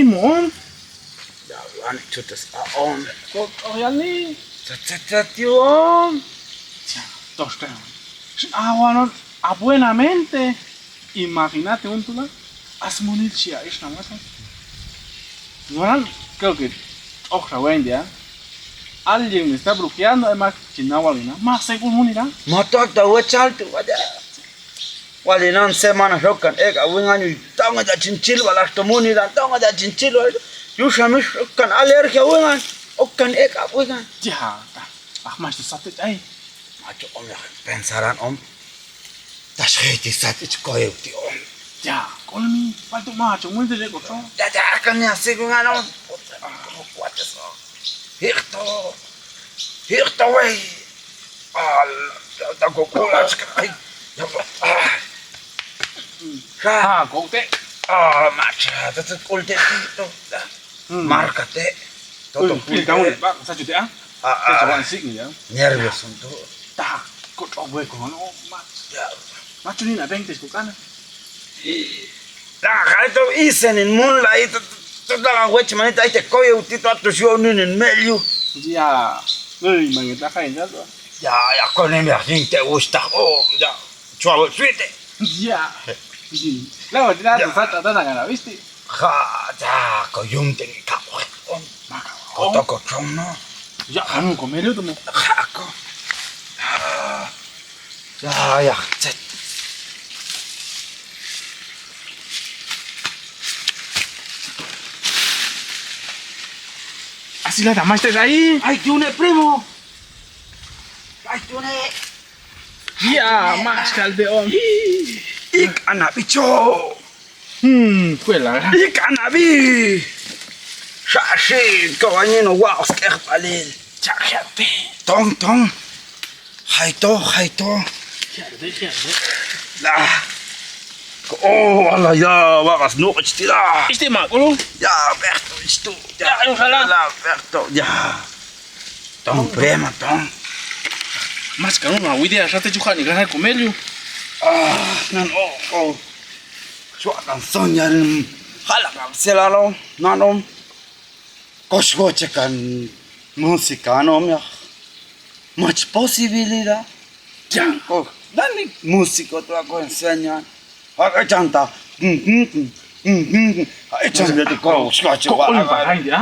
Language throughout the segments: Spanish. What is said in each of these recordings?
primo. Ya, van chutas aon. Oyali. Tío. Tosca. Bueno, buenamente. Imagínate un tula. Asmonil chia, es nada más. No, creo que. Ojalá, buen día. Alguien me está bloqueando, además, chinawalina. Más según munira. Matata, wachaltu, wada. Walinan semana rokan, ega, wingani, tonga da chinchil, walashto munira, tonga da chinchil, yushamish rokan, alergia, wingan, okan, ega, wingan. Ya, más de sate ahí. Macho, pensarán, tashheti satich koyuti, Ya, colmi, falta macho, muy de lejos. Ya, kan ya, sigungan, what is all? Hirto, wey. Da kokulas, ay. Cote. Macho, das ist Kultetito. Márcate. Todo pintamos, ¿sabes qué? Te chaval signo ya. Nervios son todo. Ta, coto hueco, no, macho. Macho ni na 20 escucana. Ito isen in moonlight. Totala wech manita ite koye utito atu shio in medio. Ya, uy, man, está cayendo. Ya, con el viajín te gusta. Ya. Chuavo, suite. Ya. Luego te das tu salta tan gana, ¿viste? Ya, coyunte ni capo. Coto cochón, ¿no? Ya, vamos a comer otro. Jaco. Ya. Así la damaste ahí. ¡Ay, tiene primo! ¡Ay, tiene! Ya, más caldeón. ¡Ik anabicho! Fue la gran. ¡Ik anabi! ¡Shashi! ¡Cabañino guau! ¡Skepalil! Chájate. ¡Tong! ¡Jaito! Déjate. Ala, ya, vamos, no, tira. ¿Este macolo? Ya, Berto, isto. Ya, ojalá. Berto, ya. Tong, prima, tong. Más que una idea, ya te chujan y ganar el comelio. Chua canción ya, jala, cancelalo, no. Coche can música, no, me. Much posibilidad. Ya. Dale músico, tú hago enseñar. Haga chanta. Échame de coche. Colin behind,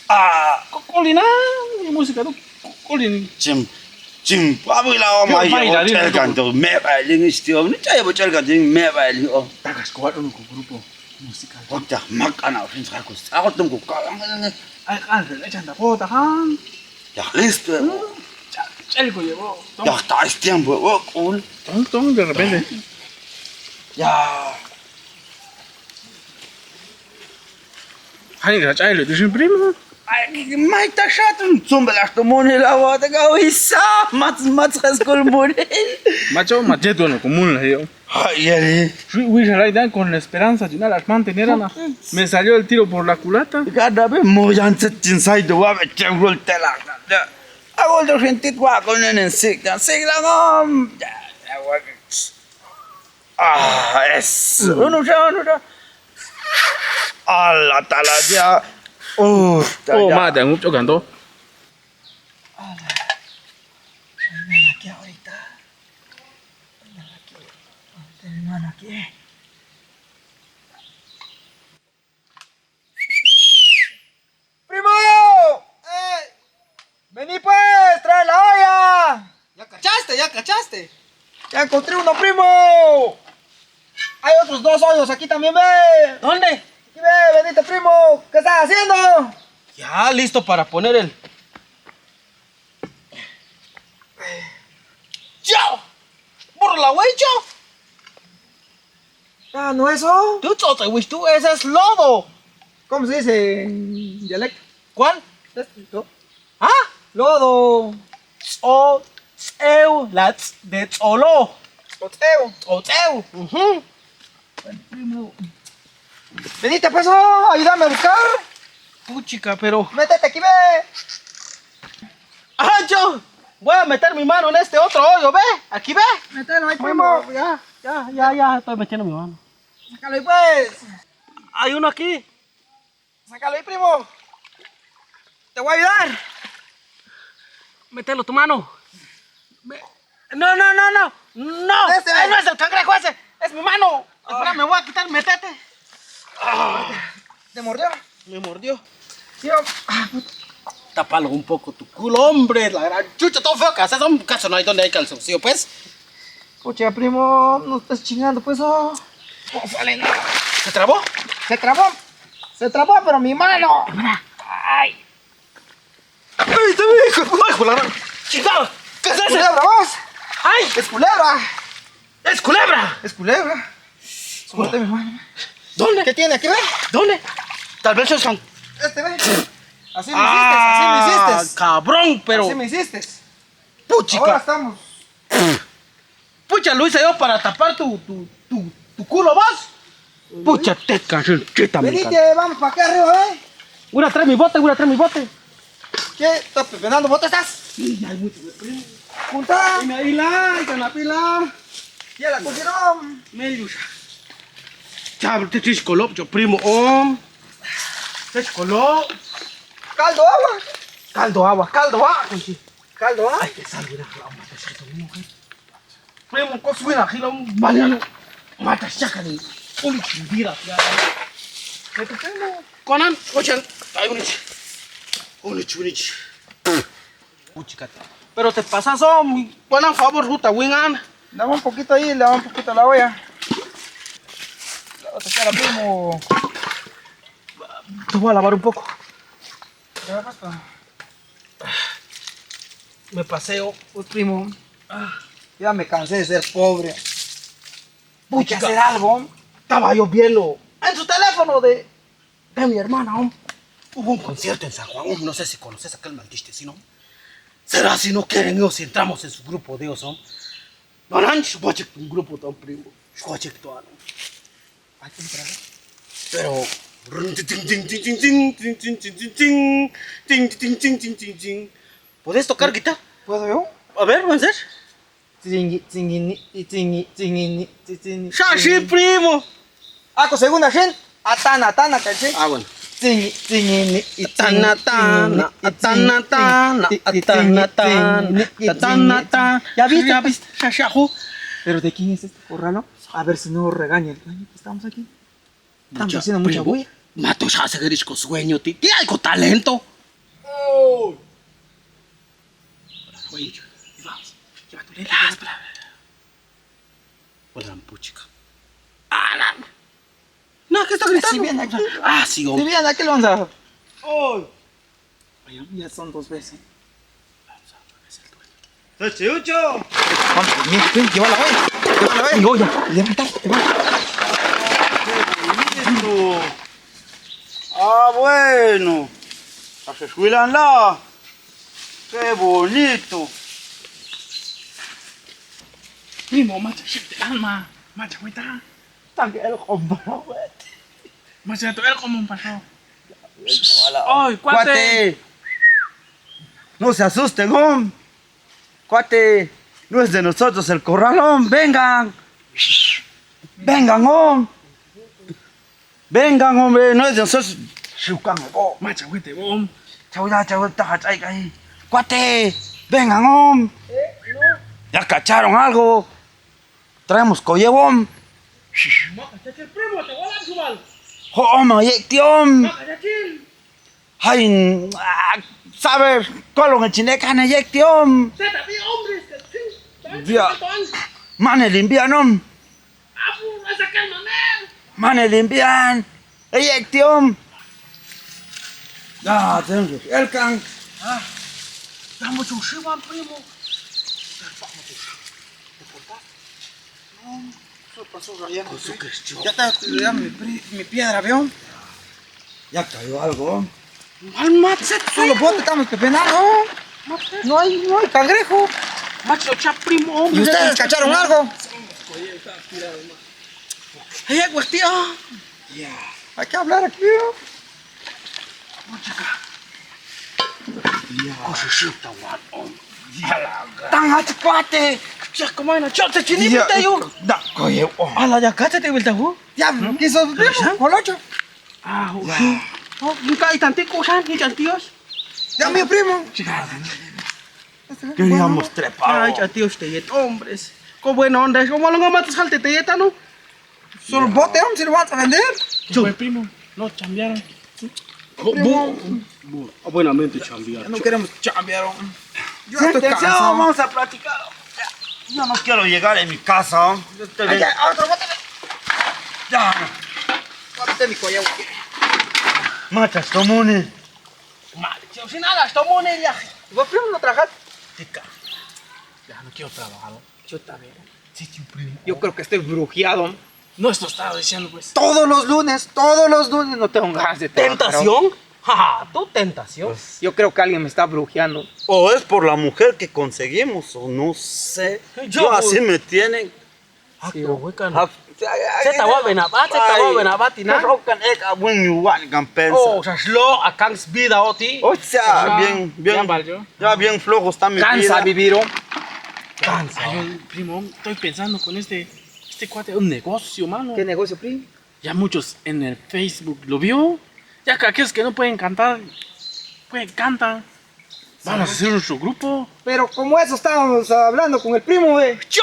¿ah? Colin, música, tú. Colin. Jim, pabila mai yo canto me bailing istio, ni chaya bo chal canto me bailing o. Tagas ko ano ko grupo musical. Wakta makana fin sakos. Ako tum ko ka. Ay, le echan la foto, han. Ya listo. Chel ko llevo. Ya está es tiempo, cool. Tom, de repente. Ya. Hani, chai lo dicen primo. Ay, mai ta shatun zumbelas to monela wa ta ga wisa. Mats kol monel. Macho, macheto no común le digo. Ay, Fui a con la esperanza de una las manteneras. Me salió el tiro por la culata. cada vez moyan inside the wa changol tela. Hago el gente wa con en sigla. Es. Uno ya. Allah tala ya. Madre, mucho canto. Aquí ahorita. Hermano aquí. ¡Primo! ¡Vení pues! ¡Trae la olla! Ya cachaste. ¡Ya encontré uno, primo! Hay otros 2 hoyos aquí también, ve. ¿Dónde? Aquí ve, venite, primo. ¿Qué estás haciendo? Ya listo para poner el. ¡Chao! ¡Por la huecho! Ah, ¿no eso? Tú te wish tú, ese es lodo. ¿Cómo se dice en dialecto? ¿Cuál? ¿No? ¿Ah? Lodo. O tseu, la ts de tsolo. Oteo. O tseu. Primo. Venite, pues, ayúdame a buscar. Puchica, pero. Métete aquí, ve. ¡Ah, yo! Voy a meter mi mano en este otro hoyo, ¿ve? Aquí, ¿ve? Mételo ahí, primo. Ya, estoy metiendo mi mano. Sácalo ahí, pues. Hay uno aquí. Sácalo ahí, primo. Te voy a ayudar. Mételo tu mano. No. No. No es el cangrejo ese. Es mi mano. Espera, me voy a quitar. Métete. ¿Te mordió? Me mordió. Tío. Tápalo un poco tu culo, hombre. La gran chucha, todo feo que haces. Un caso no hay donde hay calzoncillo, pues. Pucha, primo, no estás chingando, pues, oh. ¿Se trabó? Se trabó, pero mi mano. ¡Ay! ¡Ay, te vi, hijo de la gran! ¡Chingado! ¿Qué es eso? ¡Culebra, vos! ¡Ay! ¡Es culebra! ¡Es culebra! ¡Es culebra! Suerte mi mano. ¿Dónde? ¿Qué tiene aquí, ve? ¿Dónde? Tal vez es un... Este, ve. Así me hiciste. Cabrón, pero... Así me hiciste. Puchica. Ahora estamos. Pucha, lo hice yo para tapar tu culo, ¿vas? Pucha, te canchita, me encanta. Venite, vamos para acá arriba, ¿eh? Voy a traer mi bote. ¿Qué? ¿Estás pepenando? ¿Vos estás? Sí, hay mucho, primo. Junta. Me ahila, la pila. Ya la cogieron. Medio ya. Chab, te chiscoló, yo primo, te chiscoló. Caldo, agua. Caldo agua. Caldo, agua. Ay, te salgo de la mata, chato, mi mujer. Primo, cosa buena, gila, un baleano. Mata, chaca de un chindira, ya. ¿Qué te tengo? Conan, ochan, hay unich. Puchicata. Pero te pasas, Conan, favor, ruta, wingan. Dame un poquito ahí, le damos un poquito a la olla. La otra cara, primo. Te voy a lavar un poco. ¿Qué me pasa? Me paseo. Pues, primo. Ya me cansé de ser pobre. Hay que hacer algo. Estaba yo viendo en su teléfono de mi hermana, Hubo un concierto en San Juan, no sé si conoces aquel maldito, si no. ¿Será si no quieren ellos si entramos en su grupo de ellos, No, un grupo tan primo. Hay que entrar. Pero... ¿Puedes tocar guitarra? ¿Puedo yo? A ver, ¿va a ser? ¡Shashi, primo! Con segunda gente. Atana, caché. Bueno. ¿Ya viste? ¿Ya viste? Shashahu. ¿Pero de quién es este corralo? A ver si no regaña el dueño que estamos aquí. Estamos haciendo mucha bulla. Mato ya se querés con sueño, tío. Hay con talento. Oye, vamos. Lleva tu lente. Hola, puchica. No, ¿qué está gritando? Si viene aquí. Sí, Si hombre. viene aquí, lo vamos a... Ya son 2 veces. ¡Chucho! Ven, lleva la olla. Mi olla. Levántate, va. Bonito. Bueno. ¡Asescuílanla! ¡Qué bonito! Primo, macha, el alma. Macha, güeyta. También el compro, güey. Macha, tú eres como un pasado. ¡Ay, cuate! No se asusten, hom. Cuate, no es de nosotros el corralón. Vengan. Vengan, hom. Vengan, hombre. No es de nosotros. Macha, güeyte, bom. Cuate, vengan, hom. Ya cacharon algo. Traemos collebom. Macha, primo, te voy a dar su mal. Hom, yektiom. Macha, Hay, ¿sabes? Colon el chinecan yektiom. Zeta, vi hombres. Ya. Mane limpianom. A sacar manel. Mane limpian. Yektiom. Ya, tengo el can. Damos un shivan, primo. ¿Qué pasó, rayando? Ya está estudiando mi piedra, ¿vio? Ya cayó algo. Al macha, Solo bote estamos pepenando. No hay cangrejo. Macho, cha, primo, hombre. ¿Y ustedes cacharon algo? Ay, tío. Hay que hablar aquí, ¿vio? Cosita, guapo. ¡Tan achupate! Ya, como hay una chota chinita, yo. No, oye, A la ya, cállate, ¿verdad, vos? ya, ¿qué sos, primo? Colocho. Ah, Oh, nunca hay tantico, Shan, y tantíos. Ya, mi primo. Queríamos trepar. Ay, tantíos, te yet, hombres. Qué buena onda, ¿cómo lo matas salte te yeta, no? Solo bote, hombre, si lo vas a vender. Pues, primo, no cambiaron. Buenamente chambear. No queremos chambear, hombre. Yo estoy cansado. Vamos a platicar. Yo no quiero llegar en mi casa, hombre. Ya, otro bote. Ya. Bótate mi collar. Machas, comunes. Madre, tío, sin nada, estoy moneda. ¿Vos primo no trabajas? Tica. Ya no quiero trabajar, ¿no? Yo también. Sí, tío, primo. Yo creo que estoy brujeado. No, esto estaba diciendo, pues. Todos los lunes no tengo ganas de trabajar. ¿Tentación? Ja, tu tentación. Yo creo que alguien me está brujeando. O es por la mujer que conseguimos, o no sé. Yo- Así me tienen. Sí, hueca, Ah, Se te va a benabat, se te va a benabat, ¿no? Rokan ek abun yuwan campensa. Oh, saslo, a kans vida, oti. O sea, bien, Ya bien, valió. ya bien flojo está mi Cansa vida. vivir, oh. Cansa. Ay, yo, primo, estoy pensando con este cuate, un negocio, mano. ¿Qué negocio, primo? Ya muchos en el Facebook lo vio. Ya que aquellos que no pueden cantar, pues cantan. Vamos a hacer nuestro grupo. Pero como eso estábamos hablando con el primo, güey. Yo,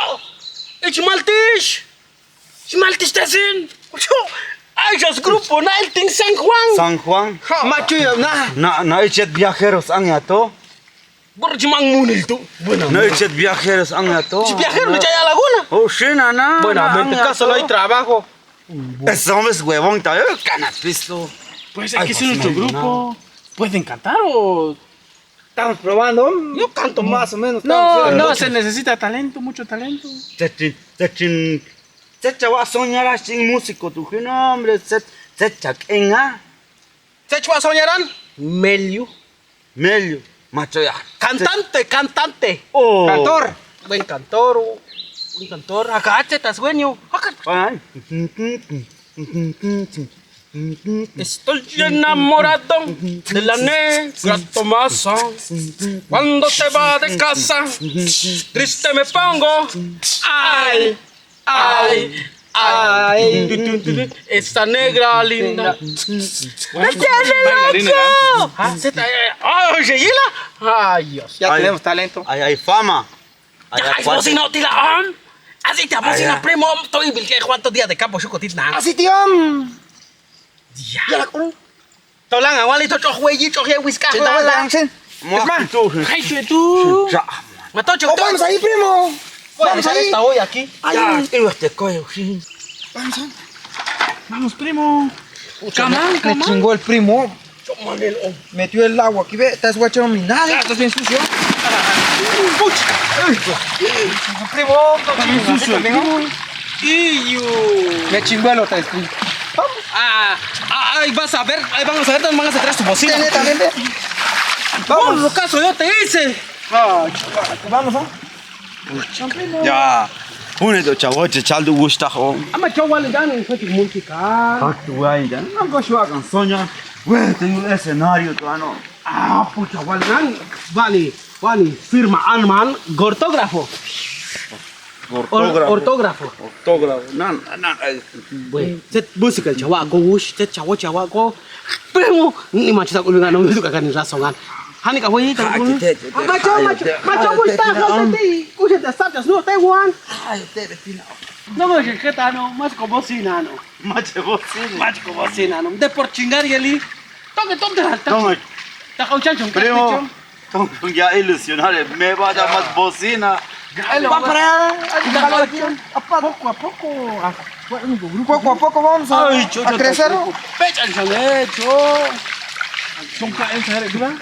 ich maltisch. Ich maltisch desin. Yo, ay, das grupo, na, el ting San Juan. San Juan. Macho, na. Na ichet viajeros ang yato. Borjimang munil tu. Bueno, Na ichet viajeros ang yato. si viajero le echaya a Laguna. Oh, shina na. Bueno, en tu caso no hay trabajo. Ese hombre es huevón, está canas pisto. Pues hay Ay, que hacer pues, nuestro no, grupo. ¿Pueden cantar o...? Estamos probando. Yo canto más o menos. No, se necesita talento, mucho talento. Secha va a soñar a sin músico, tu no, hombre, secha en a. ¿Se echó a soñarán? Melio. Melio, macho ya. Cantante. Oh. Cantor. Buen cantor. Un cantor. Acá, estás sueño. Acá. Ay. Estoy enamorado de la negra Tomasa. Cuando te va de casa, triste me pongo. Ay, ay, ay. Esta negra linda. Bailarina, Oye, Yela. Ay, Dios. Ya tenemos talento. Ahí hay fama. Ahí Ya, hay es bocina, tilaan. Así te bocina, ya. primo. Estoy bilque cuántos días de campo, yo cotiz Así, tío. Ya la conozco. Tolang, awali to chok hueyi, chok ye whisky. Ay, tú. Matocho, Vamos ahí, primo. Vamos ahí. Está hoy aquí. Ya, este coño, sí. Vamos, primo. Camán, Me camán. chingó el primo. Metió el agua aquí, ve. Estás guachando mi nada. Estás bien sucio. Primo, También sucio el primo. Me chingó el otro. Ahí vas a ver, ahí vamos a ver dónde van a sacar tu bocina. Vamos, lo caso, yo te hice. Vamos, ¿no? Ya. Unedo chavoche chaldu gustajo. Ama chawal dan en fati música. Faktu ainda. Não gosto de sonhar. Ué, tem um escenário, tu ano. Pucha, dan. Vale, firma Anman, gortógrafo. Ortógrafo. Autógrafo. Não. Bueno, set música el chawaco, set chawaco. Primo, ni macho ko nga no ka kan rasongan. Hani ka hoy ta ko. Macho gusta, hote, kuya ta sabtas no Taiwan. Ai, teve final. No me que ta no, más como bocina no. Mate você. Más como bocina no. De por chingar y ali. Toque tonta. Toma, Ta cauchancho, primo. Então, já ilusionar, me vai dar mais bocina. Va para poco a poco. Poco a poco vamos a crecer. Pecha el changuecho. Son caen, ¿sabes? ¿Tú vas?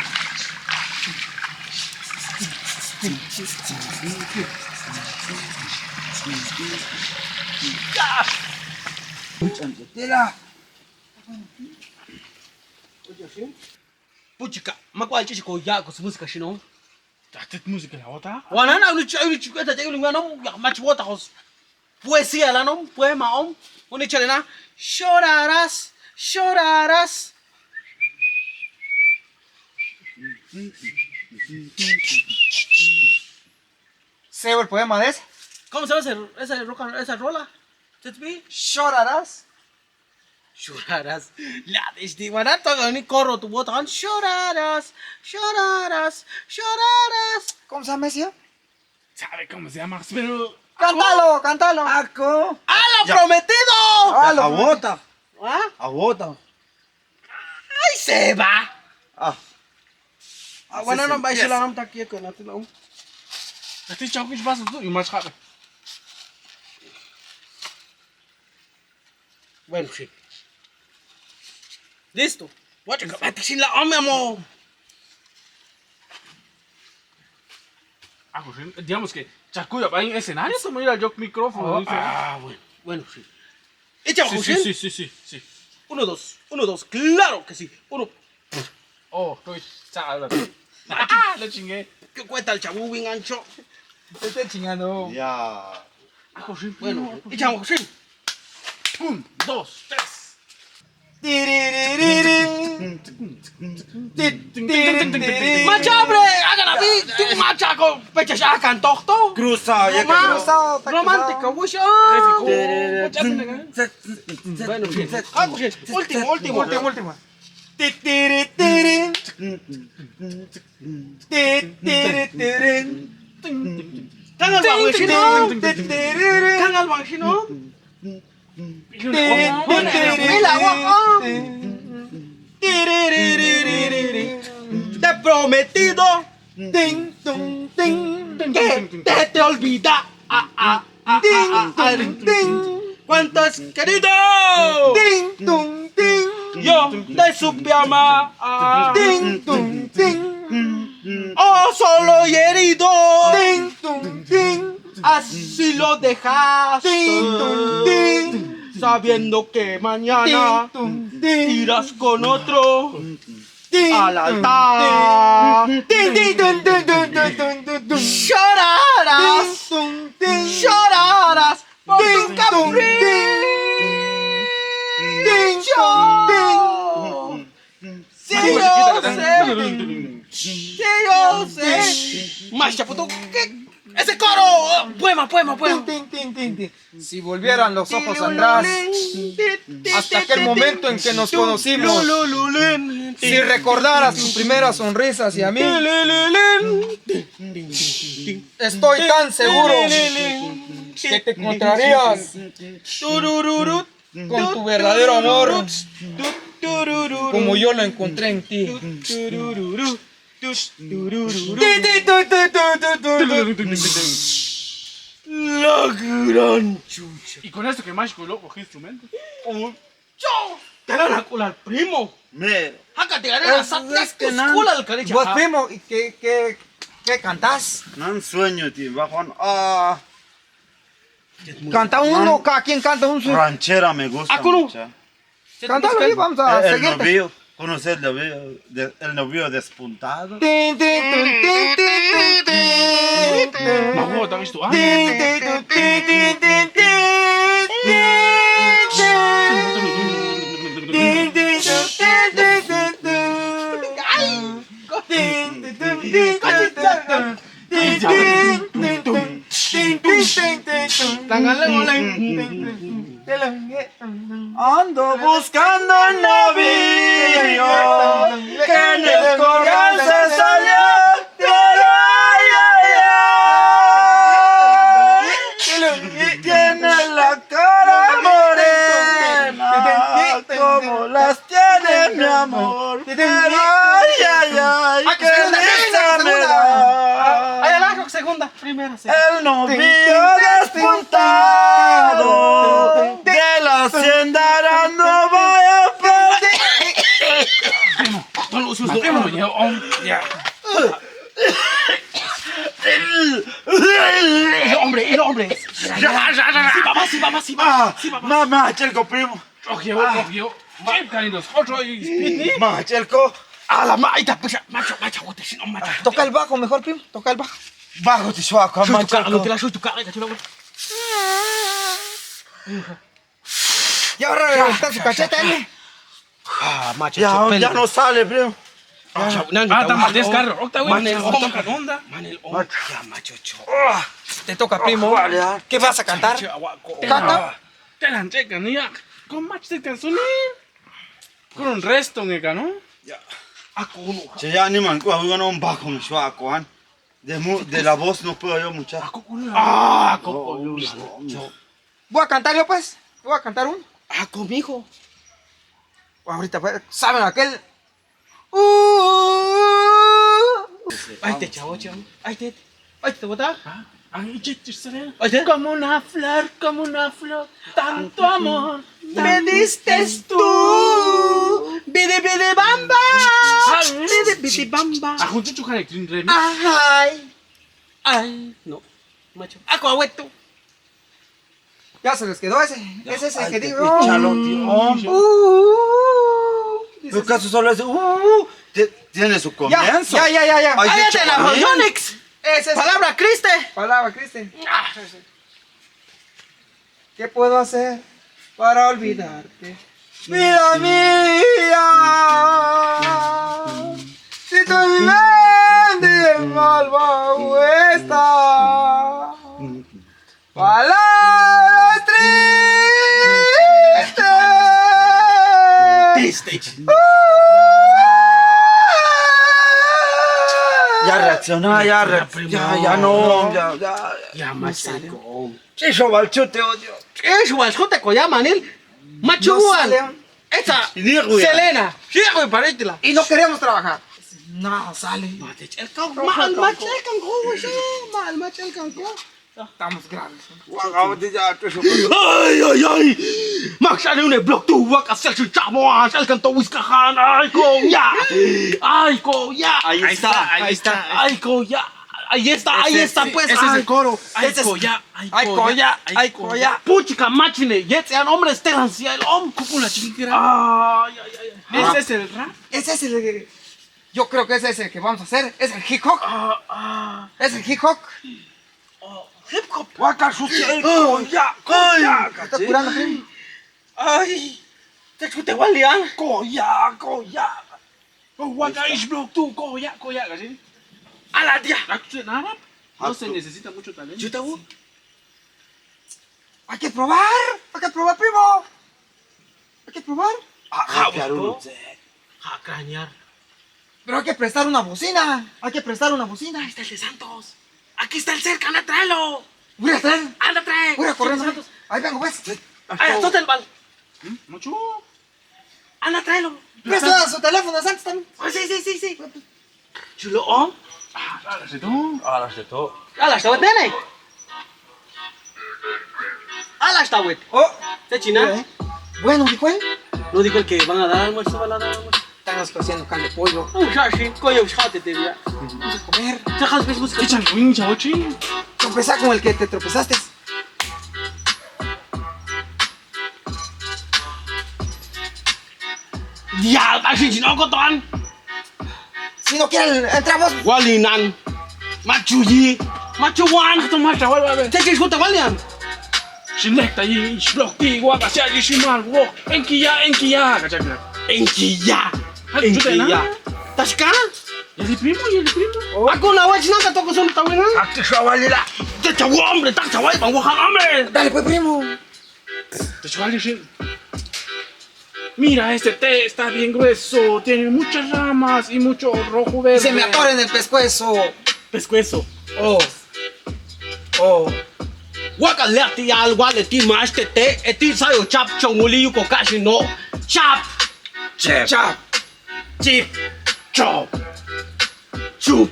Puchica, makwal chico ya con su música chino. ¿Te música la otra? Wana na ulu chico ta tengo ngano ya mach bota hos. Poesía la no, poema om. Uni chalena llorarás. ¿Se el poema de ese? ¿Cómo se llama esa rola? ¿Tetbi? Chorarás. Llorarás. La desdivará todo ni corro tu botón. Llorarás. Llorarás. Llorarás. ¿Cómo se llama ese? ¿Sabe cómo se llama? Pero... Cántalo, cántalo. Ako. ¡A lo prometido! Ah, lo Abota. ¿Ah? Abota. ¡Ay, se va! Ah. Bueno, no vais a la rampa aquí con la tela. Este chau que vas a hacer y más jale. Bueno, sí. Listo. Watch it. Vete sin la hombre, amor. Ah, pues, digamos que Chacuya va en escenario, se me mira yo micrófono. dice. Bueno. Bueno, sí. Echa bajo, Sí. 1, 2. 1, 2. Claro que sí. 1. Oh, estoy chao. Ah, lo chingué. ¿Qué cuenta el chabú bien ancho? Te estoy chingando. Ya. Ah, José, Bueno, echa bajo, sí. 1, 2, 3. ¡Macha, hombre! ¡Hagan a mí! ¡Tú, macha, con pechas ya cantojo! Cruza, ya que Cruzado, está Romántica, cruzado. wish. Bueno, sí. Último. ¡Can al bangino! ¡Can al bangino! ¡Mira, guapo! Te he prometido que te olvida. ¿Cuánto has querido? Yo te supe amar. Oh, solo y herido. Así lo dejaste. Sabiendo que mañana irás con otro al altar. Llorarás por tu capricho. Sí, yo sé. Más chaputo, ¿qué? ¡Ese coro! ¡Poema! Si volvieran los ojos atrás, hasta aquel momento en que nos conocimos, si recordaras tu primera sonrisa hacia mí, estoy tan seguro que te encontrarías con tu verdadero amor como yo lo encontré en ti. La gran chucha. Y con esto que Mágico lo cogí instrumento. ¡Yo! ¡Te dan la cola al primo! Mira. ¡Jaca, te gané la cola al caricha! Vos, primo, ¿y qué cantás? No un sueño, tío. Va Juan. Ah. Canta uno, cada quien canta un sueño. Ranchera me gusta. Akuru. mucha. Cántalo ahí, vamos a El seguirte. novio. ¿Conoces el novio despuntado? Mago, ¿te has visto? Ando buscando un navío que en el corral se salió. Ay, tiene la cara morena como las tiene mi amor. Pero ay, qué risa me da. ¡Ay, la segunda! Primera, El novio despuntado de la hacienda no vaya a perder. No lo uses, no, ya. El hombre. Sí, va. Mamá, Chelco, primo. Cogió. Qué cariños, otro y... Mamá, Chelco. A la maita, macho, si no, macho. Toca el bajo, mejor, primo, toca el bajo. Bajo Tichuaco, mamá, Chelco. Tu cara, Y ahora está su cacheta, ¿eh? macho, Ya no sale, primo. está mal descarro. Manel, macho, Te toca, primo. ¿Qué vas a cantar? Canta. Te la checan, ya. con match de calzones. Con un resto, ¿no? Ako uno. Che, ya ni man, hubo un bajo me suena Juan. De la voz no puedo yo mucho. Ako Voy a cantar yo, pues. Voy a cantar un. Ako, mijo. Ahorita, pues, ¿saben aquel? Ay, te chavo, chavo. Ay, te bota. Ay, será. Ay, te. Como una flor, tanto amor. Me diste tú. Bidi bidi bamba. Bidi bidi bamba. Ah, junto chujar el clean remix. Ay. No. Macho. Ako, abueto. Ya se les quedó ese. Es ese que digo. Chalo, tío. ¿Tu caso solo es tiene su comienzo? Ya. Ay, Cállate la Jonix. Ese es. Palabra Criste. Palabra, Cristian. ¿Qué puedo hacer para olvidarte? Vida mía, si tu mente malvado está, palabras tristes. Ya reacciona, ya no, ya. Ya, macho. Chicho Balchute, odio. Eso, escuta, coya, manil. Macho, esa. Selena. Sí, güey, parétela. Y no queríamos trabajar. No, sale. Mal, macho, el canco, sí. Mal, macho, el canco. Estamos graves. Ay. Max, sale un blog tu, wak, hacer su chamo, hacer canto, whiskahan. Ay, coya. Ahí está. Ay, coya. Ahí está, pues. Ese es el coro. Ay, coya. Puchica, machine. Jetzt, un hombre estelan, si el hombre, cúpula chiquitera. Ay. ¿Ese es el rap? Ese es el. Yo creo que ese es el que vamos a hacer. Es el hip hop. Es el hip hop. Hip hop. Guaca sucia, coya. ¿Estás curando, primo? Ay. Te escuché, Walian. Coya. Guaca is blog tú, coya, ¿sí? A la tía. Nada. No se necesita mucho talento. Yo te voy. Hay que probar, primo. Hay que probar. A crañar. Pero hay que prestar una bocina. Ahí está el de Santos. Aquí está el cerca, anda, tráelo. Voy a traer. Anda, trae. Voy a correr. Sí, Santos. Ahí vengo, pues. Ay, azota el bal. Mucho. Anda, tráelo. Presta su teléfono, Santos, también. Sí. Chulo, oh. Ahora se todo. Ala, está nene. Ala, está wet. Oh. ¿Está china? Bueno, dijo él. No dijo el que van a dar almuerzo, van a dar almuerzo. Estamos cociendo carne de pollo. Un shashi, coño, shate te vea. Vamos a comer. Dejas ves música. ¿Qué changuín, chavochi? Tropezá con el que te tropezaste. Ya, así chino cotón. Si no quieren, entramos. Walinan. Machuyi. Machuwan. Toma, chaval, a ver. Te quieres juntar, Walian. Selecta y blog ti, guaca, sea y shimal, wo. Enquilla. ¿Cachai? Enquilla. Enquilla. ¿Tashkana? ¿Y el primo? Ako na wach naka toko son tawin. Acte chavalera. Te chawo hombre, ta chawai, van wajan hombre. Dale, pues, primo. Te chaval, mira, este té está bien grueso, tiene muchas ramas y mucho rojo verde. Se me atora en el pescuezo. Pescuezo. Oh. Waka leti al wale ti ma este té, eti sayo chap chonguli yuko kashi no. Chap. Chap. Chip. Chop. Chup.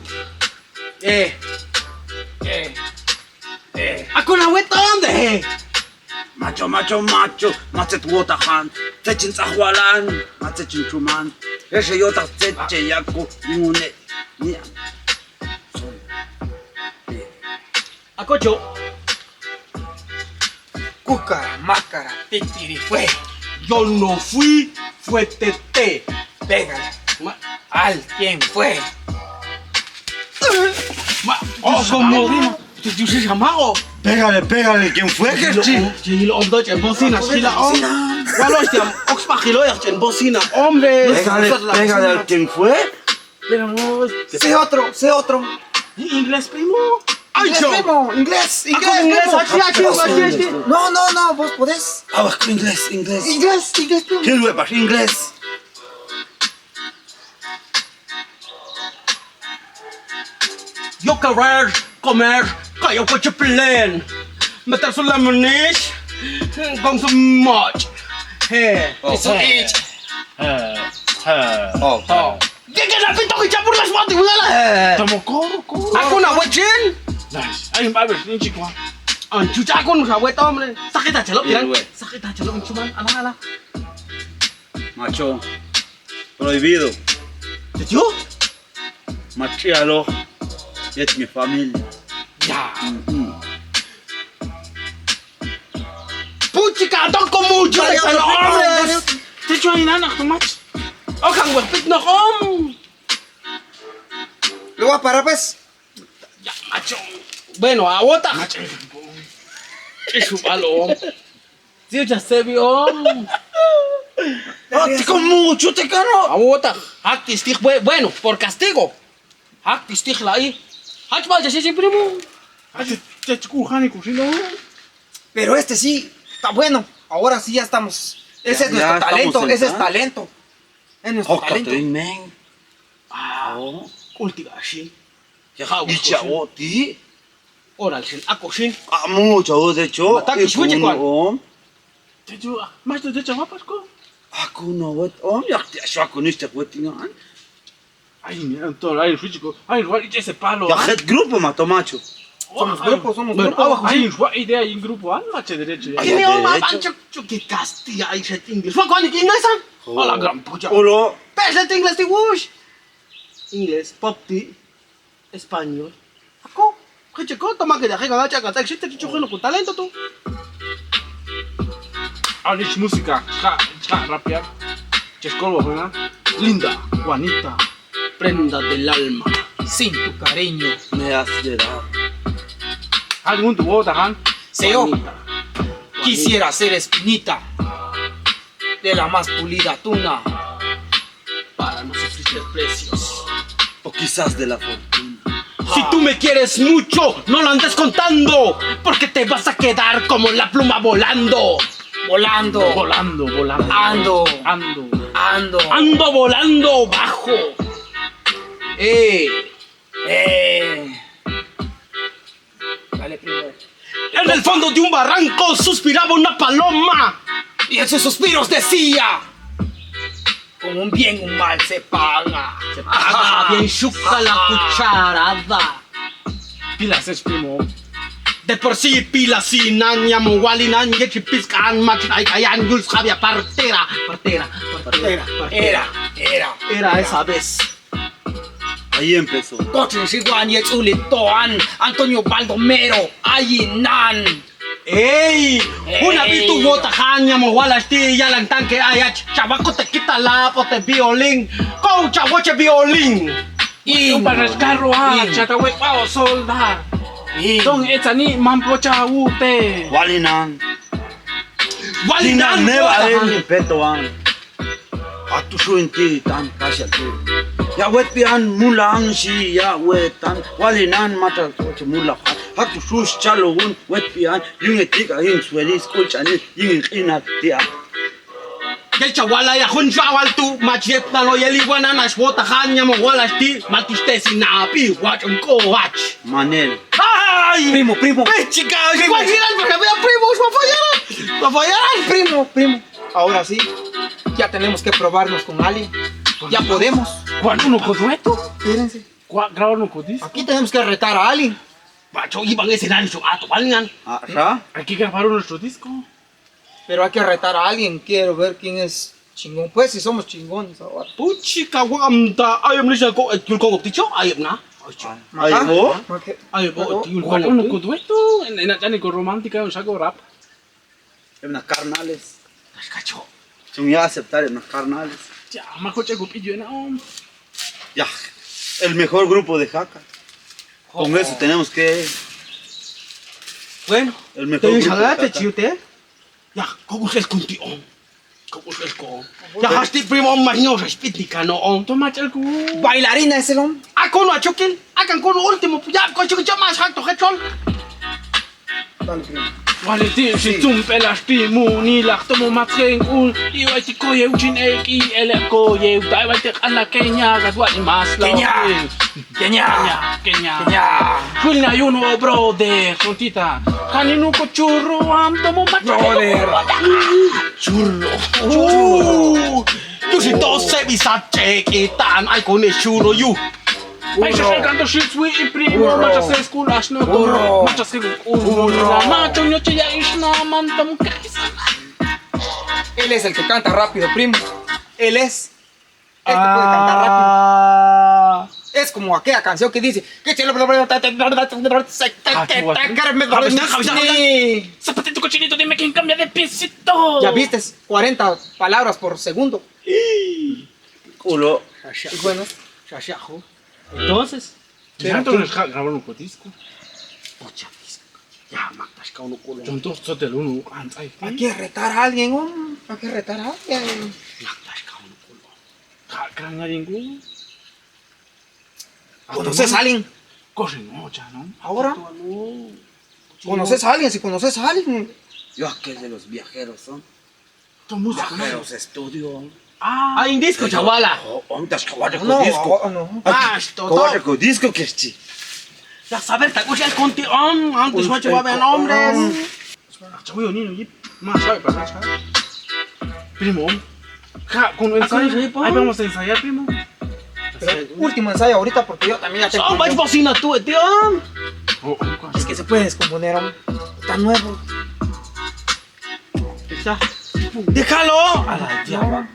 Ako na wet dónde? Macho. Macet wotahan. Techin zahwalan. Macechin chuman. Ese yota teche yako. Nune. Nia. Ako yo. Cúcara, mácara, titiri, fue. Yo no fui, fue Tete. Pégale. Al quien fue. Como yo se llamaba. Pégale. ¿Quién fue? Sí, lo hombre en bocina, skila. Bueno, este oxpagilo en bocina, hombre. Pégale al quien fue. Pero no, Sé otro. ¿inglés, primo? Inglés, Aicho. primo. Inglés, ¿Cómo inglés? primo. Aquí. No, vos podés. Abajo inglés. Inglés, primo. Chilwepas, inglés. Yo querer comer callo coche plan. Meter su lemonade con su moch. Eso es. Oh. Llega la pinto que ya por las matas, wala. Tomo coro. Ako na wetchin. Nice. Ay, a ver, ni chico. Ang chucha ako sa wet hombre. Sakit ha chalo, Yeah, yan. wet. Sakit ha chalo, chuman. Ala. Macho. Prohibido. Yo? Machialo. Es mi familia. Ya. Puchica, toco mucho de chalo, hombre. Te echo ahí nana, tomate. O kang wepit na kom. Lo voy a parar, pues. Ya, macho. Bueno, awota. Eso malo. Tío, ya se vio. Ah, te con mucho, te cano. Awota. Hakti stich, bueno, por castigo. Hakti stich la ahí. Hachmal, ya se primo. Ay, te echo jani cocino. Pero este sí, está bueno. Ahora sí ya estamos. Ese es Ya nuestro estamos talento, ese es sentados. talento. Es nuestro Hoka talento. to men. Oh, ultigashi. Ya Hau, icha José. o ti. Oral sin ako sin. Ah, mucho o de hecho. Mataki, switch it, Te echo, más te echo guapas, co. Aku no wat om ya te asha ku niste kutingan. Ay, mira, todo, ay, chico. Ay, igual, y ese palo. Ya het grupo matomacho. Somos grupos, somos Bueno, grupos. abajo, ay, igual, idea, hay un grupo, mache derecho. Ay, Tiene de una hecho. mancha que castilla y se inglés. ¿Fue cuando que inglés? Oh, la gran pucha. Olo. Pese de inglés de wush. Inglés, popti, español. Ako, que chico, toma que deje gacha, que te existe chico con talento tú. Ahora es música, rapear. Chescolbo, ¿verdad? Linda, Juanita. Prenda del alma. Sin tu cariño. Me has de dar. Algún tu bota, Han. Seo, Juanita. quisiera ser espinita de la más pulida tuna. Para no sufrir desprecios. O quizás de la fortuna. Si tú me quieres mucho, no lo andes contando, porque te vas a quedar como la pluma volando. Volando, Volando. Ando. Ando. Ando volando bajo. Dale, primo. En el fondo de un barranco suspiraba una paloma. Y en sus suspiros decía: con un bien, un mal se paga. Se Ah, bien chuca la cucharada. Pilas es primo. De por sí pila sin añamo walinan yechipiscan machay kayan yuls había partera. Era esa vez. Ahí empezó. Cochen Siguan y Toan, Antonio Baldomero, Ayinan. ¡Ey! Una vez tu bota hañamo walasti ya lang tanque ayach. Chabaco te quita la pote violín. Cocha boche violín. Un para el carro, chataway, wow, soldar. Don Etzani, mampocha ute. Walinan. Walinan Neva bota. en petoan. Atu suinti tan kasya tu. Ya wet pian mulang si ya wetan. Walinan mata to mula. Atu sus chalo un wet pian. Yung etika yung suelis kulchani yung inat dia. El chawala ya hun chawal tu machet na lo yeli wana na shwota hañamo walasti matiste sinapi wachon ko wach. Manel. ¡Ay! Primo. Chica, igual giran porque vea primos, va a fallar. Primo. Ahora sí, ya tenemos que probarnos con Ali. Ya podemos. ¿Cuándo no codueto? Espérense. Grabar no codis. Aquí tenemos que retar a Ali. Bacho, iban a escenario su ato, ¿valen? Ah, ra? Hay que grabar nuestro disco. Pero hay que retar a alguien. Quiero ver quién es chingón. Pues si somos chingones ahora. Puchica, wamta, ayam ni siya ko, yun ko ticho, ayam na. Ahí vos. Ayam ko, yun ¿Cuándo no ko. codueto? En la chánico romántica, un saco rap. En unas carnales. Cacho. Son ya aceptar en unas carnales. Ya, más coche copillo en aom. Ya. El mejor grupo de Jaca. Con eso tenemos que. Bueno, El mejor te grupo de salate Jaca. chute. Ya, ¿cómo es con tío? ¿Cómo es con? Ya, hasti primo más no respiti cano. Toma chalco. Bailarina es el hombre. con uno a choquil, hagan con último, ya, con chico, más alto, que chol. Dale, primo. Wale ti si tumpelas ti muni lach tomo matring ul I wai ti koye uchin eki ele koye utai wai te ala Kenya gadwa mas la Kenya Kulna yuno brother sontita kaninu ko churro am tomo matring Churro. You si to se bisa cekitan, ay con el churro, you. Ay se canto shit we primo macha se skulas no macha se la macho no che ya isna mantam kaisa Él es el que canta rápido, primo. Él es el que puede cantar rápido. Es como aquella canción que dice que zapatito cochinito dime quién cambia de piecito ya viste 40 palabras por segundo. Culo. Y bueno, Entonces, ya entonces grabaron un disco ocha, ya, matas ka uno culo. Juntos sotel uno ans ay hay que retar a alguien, hombre. Hay que retar a alguien. Matas ka uno culo. Kranga dingu ¿Conoces a alguien? corren mocha no Ahora. ¿Conoces a alguien? Si conoces a alguien. Yo aquel de los viajeros son. tu música Viajeros estudio. Ah, indisco, chavala. Ondas kawade ko No, disco. no. Ah, Kawade ko disco que es ya saber, te escucha el conti, antes macho va a ver nombres. chabuyo nino yip más sabe para echar primo con ensayo ahí vamos a ensayar primo Pero último ensayo ahorita porque yo también ya tengo. Oh, vais bocina tú, tío. Es que se puede descomponer, hombre. Está nuevo. Ya. Déjalo. A la diabla.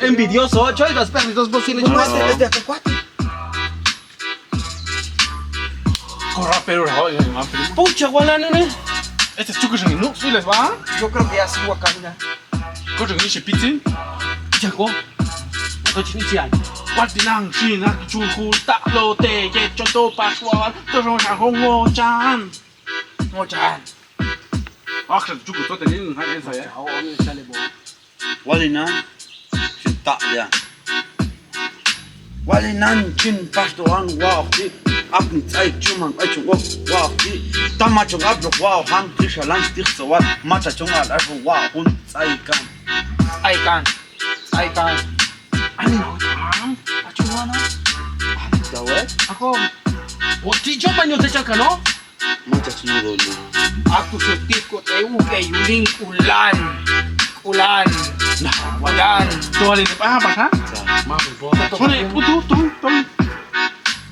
Envidioso, ocho, oigas, perros, dos bocinas. No, es de Acuacuate. corra pero la primo Pucha, guala, nene. este es chucos en no sí les va Yo creo que ya sigo a caminar. corre que dice pizza Chaco. No tienes ni Guardinang China Chuhu Taklo Te Ye Chonto Paswal Toro Shahongo Chan Mochan. Aksa Chuku Tote Nin Hai Ensa ya Walinan. Chita ya. Walinan chin pasto an wow. Apn tsai chuman achung wow. Tama chung ablo wow han tisha lan stikh so wat mata chung al afu wow hun tsai kan. Ahí can. Ahí can. Ani no tam Achumana Dawe. Ako. Boti yo baño te chaca, ¿no? Mata chung dolu. Aku sutiko te uke yulin ulan. Ulan. Ulan. Tuwali ni pa ha Sone putu tu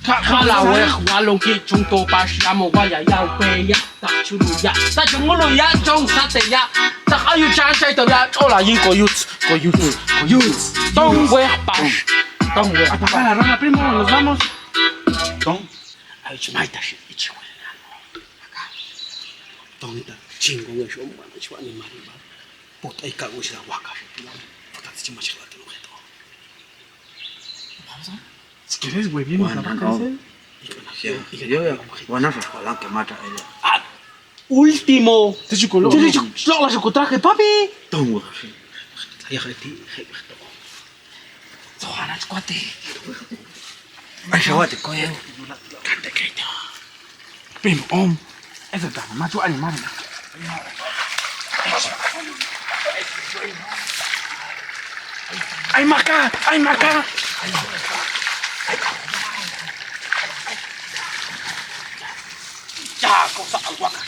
Kala we walong ki chung to pas amo waya ya pe ya ta chulu ya ta chung lo ya chung sa te ya ta ayu cha sai to ya ola yin ko yut tong we pas tong we Apaga la rana primo nos vamos Tong. ay chumaita shi ichi we acá tong ta chingo we shom ba chi wa ni mari ba puta ay ka we sha waka puta chi ma chi la te lo jeto Si quieres güey bien la vaca Yo ya. Wana fa falan que mata ele. último Te chukolo lo la su traje papi Tong wa. ya khati Zohana squate. Ashawate koye. Cante que no. Primo Ese está macho animal Ay maca Ya, cosa al guaca.